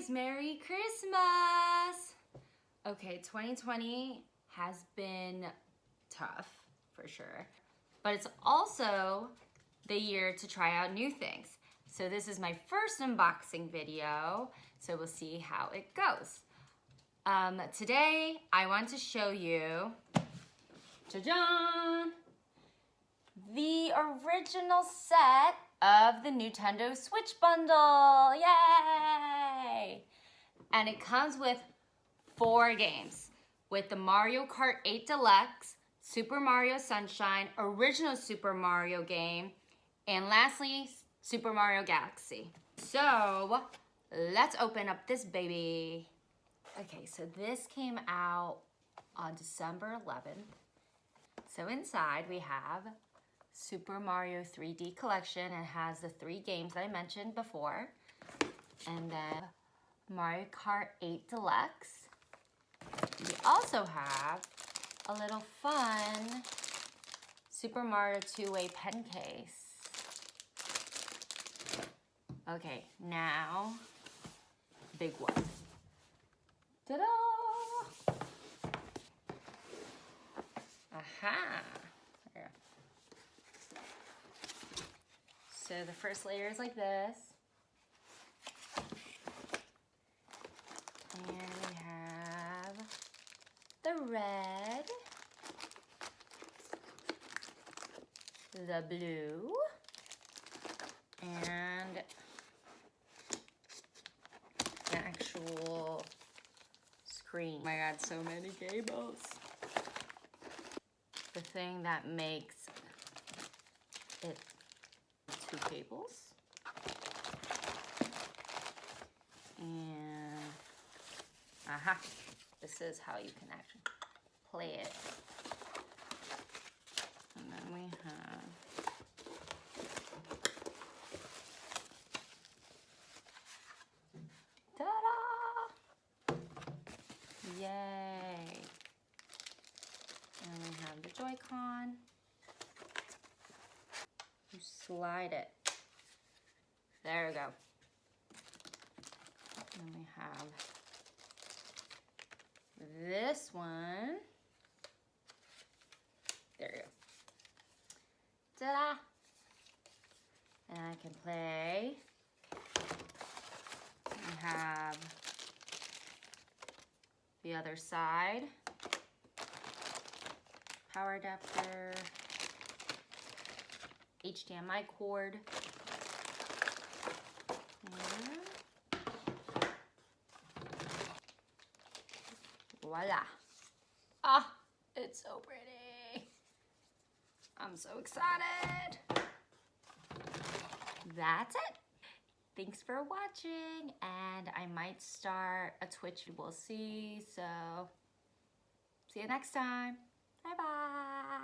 guys, Merry Christmas! Okay, 2020 has been tough, for sure. But it's also the year to try out new things. So this is my first unboxing video, so we'll see how it goes. Today, I want to show you, ta-da! The original set of the Nintendo Switch bundle, yay! And it comes with 4 games, with the Mario Kart 8 Deluxe, Super Mario Sunshine, original Super Mario game, and lastly, Super Mario Galaxy. So, let's open up this baby. Okay, so this came out on December 11th. So inside we have Super Mario 3D Collection. It has the 3 games that I mentioned before. And then Mario Kart 8 Deluxe. We also have a little fun Super Mario 2-way pen case. Okay, now, big one. Ta-da! Aha! There. So the first layer is like this. And we have the red, the blue, and the actual screen. Oh my god, so many cables. The thing that makes it 2 cables. And aha, this is how you can actually play it. And then we have ta-da! Yay! And we have the Joy-Con. You slide it. There we go. And we have this one. There you go. Ta-da! And I can play. We have the other side. Power adapter. HDMI cord. And voila. Ah, it's so pretty. I'm so excited. That's it. Thanks for watching, and I might start a Twitch. We'll see. So, see you next time. Bye-bye.